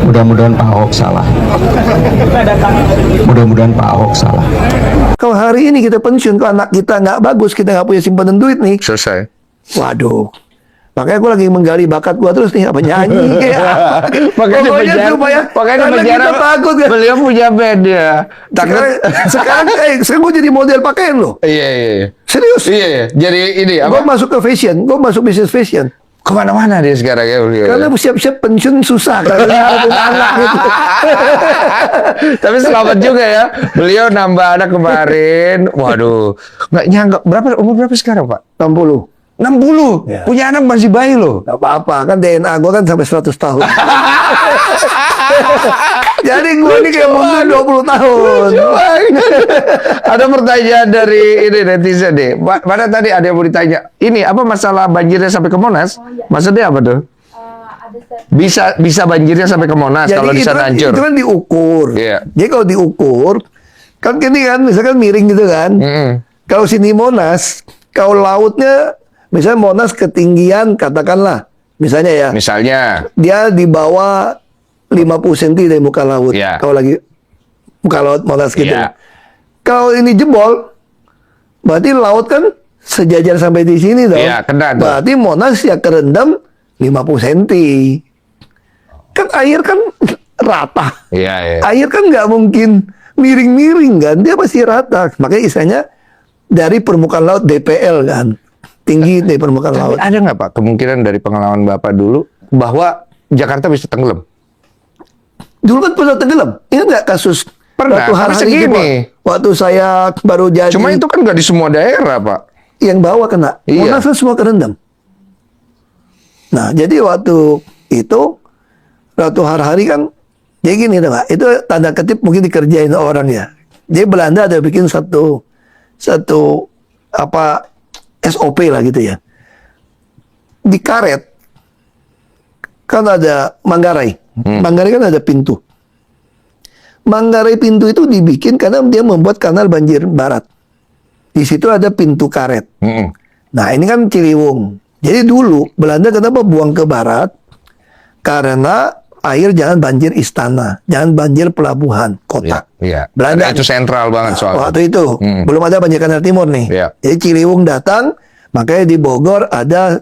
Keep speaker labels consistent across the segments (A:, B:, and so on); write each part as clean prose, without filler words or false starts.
A: Mudah-mudahan Pak Ahok salah. Mudah-mudahan Pak Ahok salah.
B: Kalau hari ini kita pensiun, kalau anak kita nggak bagus, kita nggak punya simpanan duit nih,
C: Selesai.
B: waduh. Makanya gue lagi menggali bakat gue terus nih, apa nyanyi kayak apa.
C: Makanya
B: Pokoknya supaya karena kita takut kan.
C: Beliau punya band ya.
B: Sekarang gue jadi model pakaian loh.
C: Iya, iya, iya.
B: Serius.
C: Iya, iya. Jadi ini
B: Gue
C: apa?
B: masuk ke fashion, gue masuk bisnis fashion.
C: Kemana-mana dia sekarang ya beliau.
B: Karena siap-siap pensiun susah, karena harus punya anak gitu.
C: Tapi selamat juga ya. Beliau nambah anak kemarin. Waduh. Nggak nyangka. Umur berapa sekarang, Pak?
B: 60.
C: 60.
B: Ya.
C: Punya anak masih bayi loh.
B: Gak apa-apa, kan DNA gue kan sampai 100 tahun. Jadi gue ini kayak mundur 20 tahun.
C: Ada pertanyaan dari ini netizen deh. Mana tadi ada yang mau ditanya. Ini apa masalah banjirnya sampai ke Monas? Maksudnya apa tuh? Bisa banjirnya sampai ke Monas kalau di sana hancur.
B: Itu kan diukur.
C: Iya.
B: Jadi kalau diukur, kan gini kan, misalkan miring gitu kan. Kalau sini Monas, kalau lautnya, misalnya Monas ketinggian, katakanlah, misalnya ya,
C: Misalnya.
B: dia di bawah 50 cm dari muka laut.
C: Iya.
B: Kalau lagi muka laut Monas gitu.
C: Iya.
B: Kalau ini jebol, berarti laut kan sejajar sampai di sini dong.
C: Iya, kena tuh.
B: Berarti Monas ya kerendam 50 cm. Kan air kan rata.
C: Iya, iya.
B: Air kan nggak mungkin miring-miring kan, dia pasti rata. Makanya istilahnya dari permukaan laut DPL kan, tinggi dari permukaan laut.
C: Ada nggak Pak kemungkinan dari pengalaman Bapak dulu bahwa Jakarta bisa tenggelam?
B: Dulu kan pernah tenggelam. Ingat nggak kasus
C: Pernah,
B: Ratu
C: tapi
B: Harhari
C: segini.
B: jebol? Waktu saya baru jadi.
C: Cuma itu kan nggak di semua daerah Pak.
B: Yang bawah kena.
C: Iya.
B: Monas kan semua kerendam. Nah, jadi waktu itu Ratu Harhari kan, jadi gini tuh Pak, itu tanda ketip mungkin dikerjain orang ya. Jadi Belanda ada bikin satu apa SOP lah gitu ya. Di karet kan ada Manggarai. Manggarai kan ada pintu. Manggarai pintu itu dibikin karena dia membuat kanal banjir barat. Di situ ada pintu karet. Nah, ini kan Ciliwung. Jadi dulu Belanda kenapa buang ke barat? Karena air jangan banjir istana, jangan banjir pelabuhan kota.
C: Iya.
B: Belanda
C: Itu sentral banget soalnya.
B: waktu itu belum ada banjir kanal timur nih.
C: Iya.
B: Jadi Ciliwung datang, makanya di Bogor ada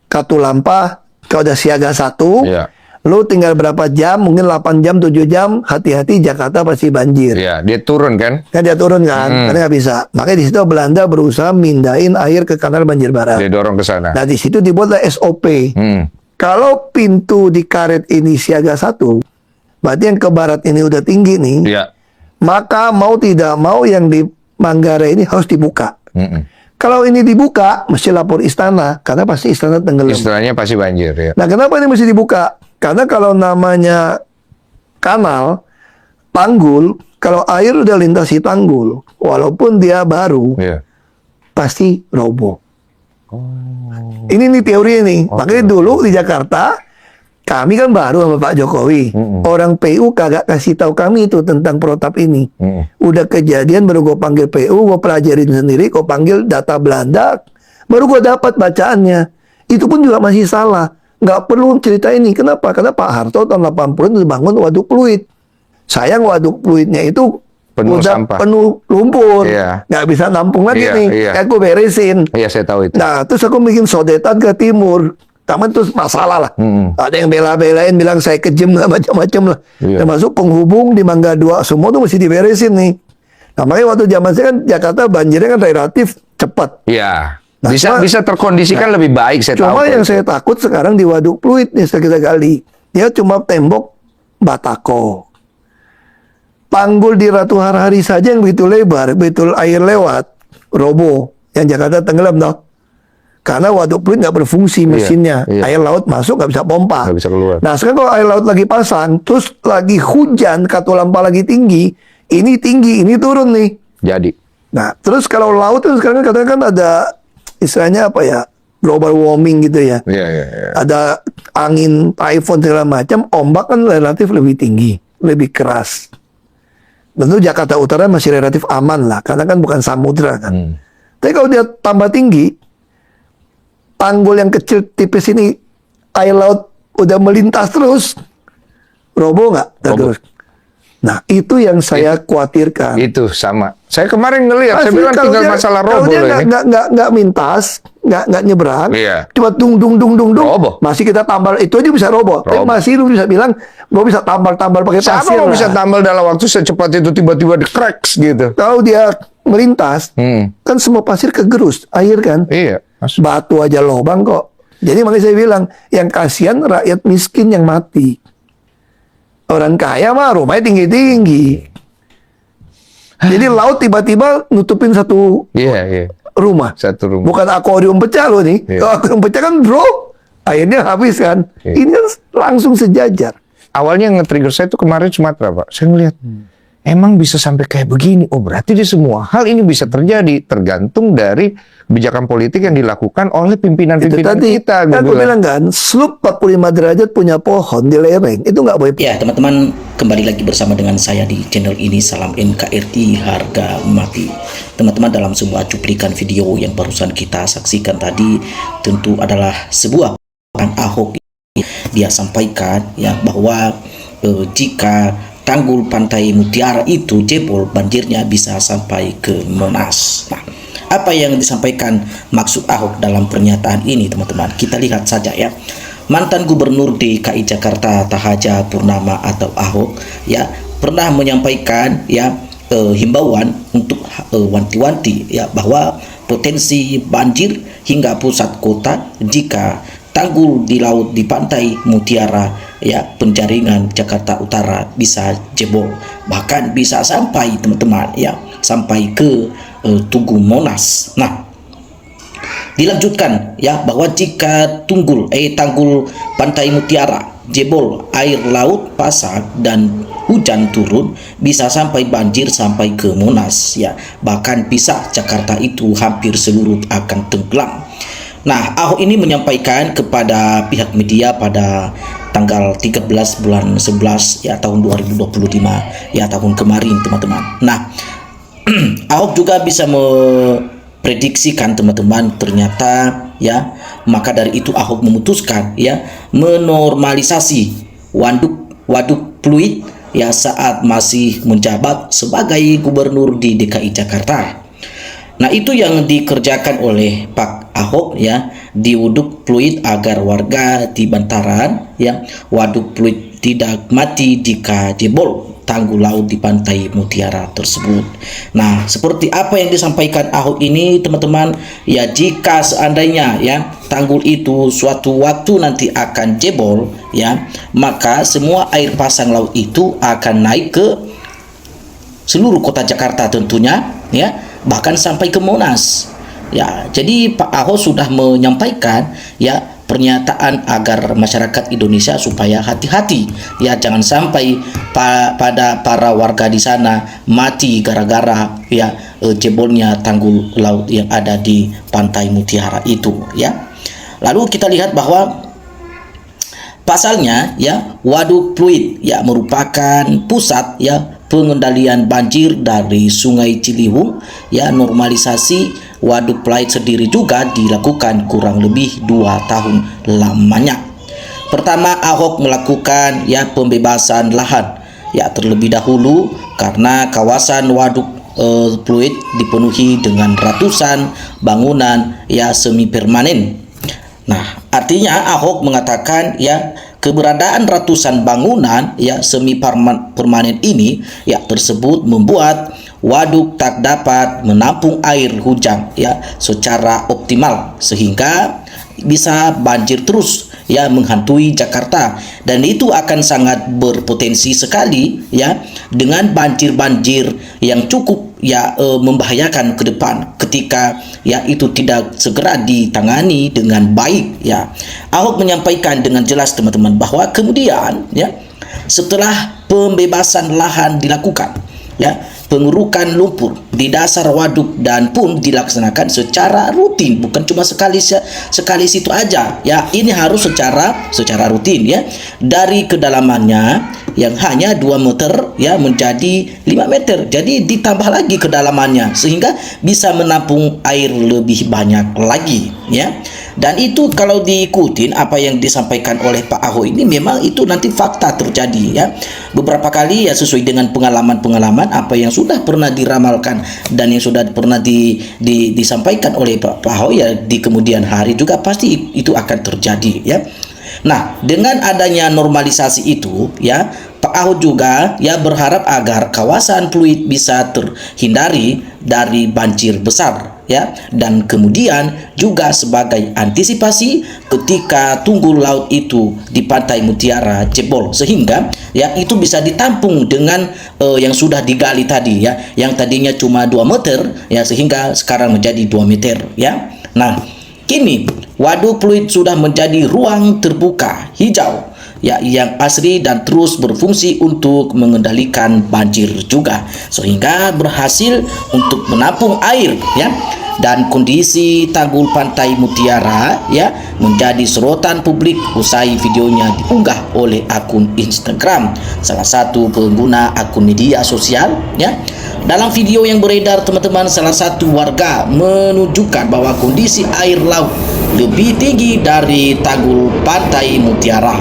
B: Katulampa, kalau ada siaga 1,
C: Iya.
B: lu tinggal berapa jam, mungkin 8 jam, 7 jam, hati-hati Jakarta pasti banjir.
C: Iya, dia turun kan?
B: Kan dia turun kan, karena nggak bisa. Makanya di situ Belanda berusaha mindahin air ke kanal banjir barat.
C: Dia dorong ke sana.
B: Nah di situ dibuatlah SOP. Kalau pintu di karet ini siaga 1, berarti yang ke barat ini udah tinggi nih.
C: Iya.
B: Maka mau tidak mau yang di Manggarai ini harus dibuka. Kalau ini dibuka, mesti lapor istana, karena pasti istana tenggelam.
C: Istilahnya pasti banjir ya.
B: Nah, kenapa ini mesti dibuka? Karena kalau namanya kanal, tanggul, kalau air udah lintasi tanggul, walaupun dia baru,
C: Iya.
B: pasti roboh. Ini nih teori ini. Makanya dulu di Jakarta, kami kan baru sama Pak Jokowi. Orang PU kagak kasih tahu kami itu tentang protap ini. Udah kejadian baru gue panggil PU, gue pelajarin sendiri, gue panggil data Belanda, baru gue dapat bacaannya. Itu pun juga masih salah. Nggak perlu cerita ini. Kenapa? Karena Pak Harto tahun 80 itu bangun waduk fluid. Sayang waduk fluidnya itu
C: Penuh
B: udah
C: sampah.
B: penuh lumpur.
C: Iya.
B: Nggak bisa nampung lagi
C: Iya,
B: nih.
C: iya.
B: Kayak gue beresin.
C: Iya, saya tahu itu.
B: Nah, terus aku bikin sodetan ke timur. Taman terus masalah lah. Ada yang bela-belain bilang saya kejem lah, macam-macam lah.
C: Iya.
B: Termasuk penghubung di Mangga 2, semua tuh mesti diberesin nih. Nah, makanya waktu zaman saya kan Jakarta banjirnya kan relatif cepat.
C: Iya.
B: Nah,
C: Bisa terkondisikan lebih baik saya tahu.
B: Cuma yang saya takut sekarang di waduk fluid nih setelah kita gali. Dia cuma tembok batako. Tanggul di Ratu Harhari saja yang begitu lebar, begitu air lewat, roboh. Yang Jakarta tenggelam dong. Karena waduk fluid nggak berfungsi mesinnya.
C: iya.
B: Air laut masuk nggak bisa pompa.
C: Nggak bisa keluar.
B: Nah sekarang kalau air laut lagi pasang, terus lagi hujan, Katulampa lagi tinggi, ini turun nih.
C: Jadi.
B: Nah terus kalau laut itu sekarang katanya kan ada istilahnya apa ya, global warming gitu ya.
C: Iya, iya, iya.
B: Ada angin, typhoon segala macam, ombak kan relatif lebih tinggi, lebih keras. Tentu Jakarta Utara masih relatif aman lah, karena kan bukan samudra kan. Tapi kalau dia tambah tinggi, tanggul yang kecil tipis ini, air laut udah melintas terus, roboh nggak
C: Roboh.
B: tergerus? Nah, itu yang saya khawatirkan.
C: Itu sama. Saya kemarin ngelihat, saya bilang
B: Kalau
C: tinggal
B: dia-
C: masalah
B: kalau
C: roboh
B: dia
C: loh ini.
B: nggak mintas, nggak nyebrang,
C: Iya.
B: cuma dung,
C: Roboh.
B: masih kita tambal, itu aja bisa roboh. Tapi
C: Roboh.
B: masih lu bisa bilang, gua bisa tambal pakai
C: Siapa
B: pasir
C: mau
B: lah.
C: bisa tambal dalam waktu secepat itu tiba-tiba di cracks gitu?
B: Kalau dia melintas, kan semua pasir kegerus, air kan,
C: Iya.
B: batu aja lobang kok. Jadi makanya saya bilang, yang kasihan rakyat miskin yang mati. Orang kaya mah rumahnya tinggi-tinggi. Jadi laut tiba-tiba nutupin satu
C: Iya.
B: rumah.
C: Satu rumah.
B: Bukan akuarium pecah loh nih.
C: Iya.
B: Kalau akuarium pecah kan bro, airnya habis kan.
C: Iya.
B: Ini kan langsung sejajar.
C: Awalnya yang nge-trigger saya itu kemarin Sumatera, Pak. Saya ngeliat, emang bisa sampai kayak begini. Oh, berarti di semua hal ini bisa terjadi tergantung dari kebijakan politik yang dilakukan oleh
B: Itu
C: pimpinan-pimpinan
B: tadi
C: kita.
B: kan
C: gua
B: aku bilang kan, slope 45 derajat punya pohon di lereng. Itu nggak boleh.
D: Ya teman-teman, kembali lagi bersama dengan saya di channel ini. Salam NKRI harga mati. Teman-teman, dalam sebuah cuplikan video yang barusan kita saksikan tadi, tentu adalah sebuah Ahok. Dia sampaikan ya bahwa jika tanggul pantai Mutiara itu jebol, banjirnya bisa sampai ke Monas. Nah, apa yang disampaikan maksud Ahok dalam pernyataan ini, teman-teman? Kita lihat saja ya. Mantan Gubernur DKI Jakarta Tahaja Purnama atau Ahok ya pernah menyampaikan ya himbauan untuk wanti-wanti ya bahwa potensi banjir hingga pusat kota jika tanggul di laut di pantai Mutiara ya penjaringan Jakarta Utara bisa jebol, bahkan bisa sampai teman-teman ya sampai ke Tugu Monas. Nah, dilanjutkan ya bahwa jika tanggul pantai Mutiara jebol, air laut pasang dan hujan turun bisa sampai banjir sampai ke Monas ya, bahkan bisa Jakarta itu hampir seluruh akan tenggelam. Nah, Ahok ini menyampaikan kepada pihak media pada tanggal 13 bulan 11 ya tahun 2025 ya tahun kemarin, teman-teman. Nah, Ahok juga bisa memprediksikan, teman-teman, ternyata ya maka dari itu Ahok memutuskan ya menormalisasi waduk fluid ya saat masih menjabat sebagai gubernur di DKI Jakarta. Nah, itu yang dikerjakan oleh Pak Ahok ya di waduk fluid agar warga di bantaran ya waduk fluid tidak mati jika jebol tanggul laut di pantai Mutiara tersebut. Nah, seperti apa yang disampaikan Ahok ini, teman-teman, ya jika seandainya ya tanggul itu suatu waktu nanti akan jebol ya, maka semua air pasang laut itu akan naik ke seluruh kota Jakarta tentunya ya, bahkan sampai ke Monas. Ya, jadi Pak Ahok sudah menyampaikan ya pernyataan agar masyarakat Indonesia supaya hati-hati ya, jangan sampai pada para warga di sana mati gara-gara ya jebolnya tanggul laut yang ada di pantai Mutiara itu ya. Lalu kita lihat bahwa pasalnya ya waduk fluid ya merupakan pusat ya pengendalian banjir dari Sungai Ciliwung ya. Normalisasi waduk fluid sendiri juga dilakukan kurang lebih 2 tahun lamanya. Pertama, Ahok melakukan ya pembebasan lahan ya terlebih dahulu karena kawasan waduk fluid dipenuhi dengan ratusan bangunan ya semi permanen. Nah, artinya Ahok mengatakan ya keberadaan ratusan bangunan ya semi permanen ini ya tersebut membuat waduk tak dapat menampung air hujan ya secara optimal sehingga bisa banjir terus ya menghantui Jakarta, dan itu akan sangat berpotensi sekali ya dengan banjir-banjir yang cukup ya membahayakan ke depan ketika ya itu tidak segera ditangani dengan baik ya. Ahok menyampaikan dengan jelas, teman-teman, bahwa kemudian ya setelah pembebasan lahan dilakukan ya pengurukan lumpur di dasar waduk dan pun dilaksanakan secara rutin, bukan cuma sekali situ aja ya, ini harus secara rutin ya. Dari kedalamannya yang hanya 2 meter ya menjadi 5 meter. Jadi ditambah lagi kedalamannya sehingga bisa menampung air lebih banyak lagi ya. Dan itu kalau diikutin apa yang disampaikan oleh Pak Ahok ini, memang itu nanti fakta terjadi ya. Beberapa kali ya sesuai dengan pengalaman-pengalaman apa yang sudah pernah diramalkan dan yang sudah pernah disampaikan oleh Pak Ahok ya, di kemudian hari juga pasti itu akan terjadi ya. Nah, dengan adanya normalisasi itu ya, Pak Ahok juga ya berharap agar kawasan Pluit bisa terhindari dari banjir besar ya, dan kemudian juga sebagai antisipasi ketika tunggul laut itu di Pantai Mutiara jebol, sehingga ya itu bisa ditampung dengan yang sudah digali tadi ya, yang tadinya cuma 2 meter ya sehingga sekarang menjadi 2 meter ya. Nah, kini Waduk Pluit sudah menjadi ruang terbuka hijau ya, yang asri dan terus berfungsi untuk mengendalikan banjir juga, sehingga berhasil untuk menampung air ya. Dan kondisi tanggul Pantai Mutiara ya menjadi sorotan publik usai videonya diunggah oleh akun Instagram salah satu pengguna akun media sosial ya. Dalam video yang beredar teman-teman, salah satu warga menunjukkan bahwa kondisi air laut lebih tinggi dari tanggul Pantai Mutiara.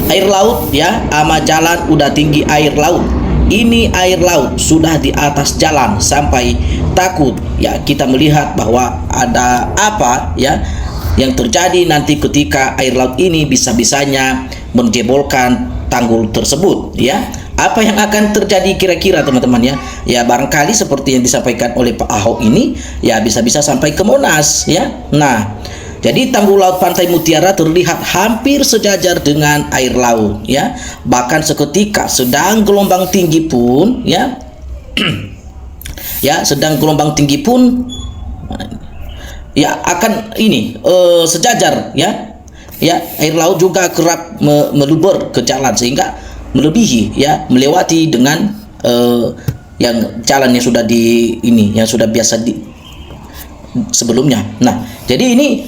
D: Air laut ya, ama jalan udah tinggi air laut. Ini air laut sudah di atas jalan sampai takut ya kita melihat bahwa ada apa ya yang terjadi nanti ketika air laut ini bisa-bisanya menjebolkan tanggul tersebut ya. Apa yang akan terjadi kira-kira teman-teman ya? Ya barangkali seperti yang disampaikan oleh Pak Ahok ini ya bisa-bisa sampai ke Monas ya. Nah, jadi tanggul laut Pantai Mutiara terlihat hampir sejajar dengan air laut ya. Bahkan seketika sedang gelombang tinggi pun ya ya sedang gelombang tinggi pun ya akan ini sejajar ya. Ya, air laut juga kerap meluber ke jalan sehingga melebihi ya, melewati dengan yang jalan yang sudah yang sudah biasa sebelumnya. Nah, jadi ini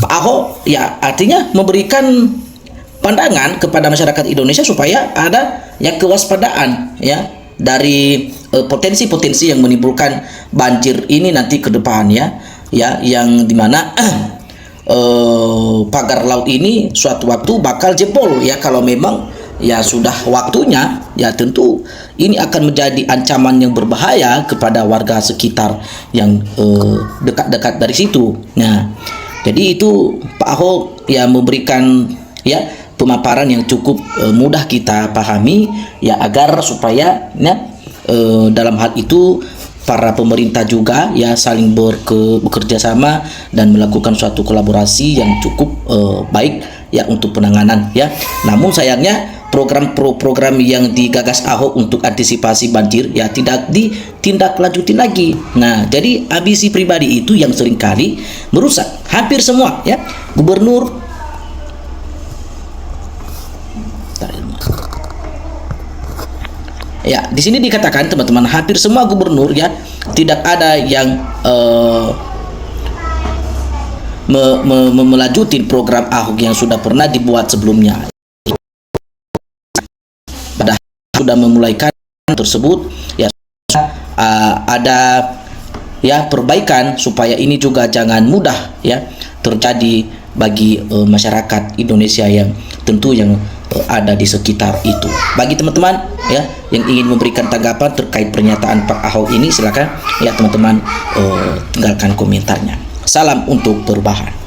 D: Pak Ahok ya artinya memberikan pandangan kepada masyarakat Indonesia supaya ada yang kewaspadaan ya dari potensi-potensi yang menimbulkan banjir ini nanti ke depan ya, yang dimana pagar laut ini suatu waktu bakal jebol ya kalau memang ya sudah waktunya ya. Tentu ini akan menjadi ancaman yang berbahaya kepada warga sekitar yang dekat-dekat dari situ. Nah, jadi itu Pak Ahok ya memberikan ya pemaparan yang cukup mudah kita pahami ya, agar supaya ya dalam hal itu para pemerintah juga ya saling bekerja sama dan melakukan suatu kolaborasi yang cukup baik ya untuk penanganan ya. Namun sayangnya program yang digagas Ahok untuk antisipasi banjir ya tidak ditindaklanjuti lagi. Nah, jadi ambisi pribadi itu yang seringkali merusak hampir semua ya gubernur. Ya, di sini dikatakan teman-teman, hampir semua gubernur ya tidak ada yang melanjutin program Ahok yang sudah pernah dibuat sebelumnya. Padahal sudah memulaikan tersebut ya, ada ya perbaikan supaya ini juga jangan mudah ya terjadi bagi masyarakat Indonesia yang tentu yang ada di sekitar itu. Bagi teman-teman ya yang ingin memberikan tanggapan terkait pernyataan Pak Ahok ini, silakan ya teman-teman tinggalkan komentarnya. Salam untuk perubahan.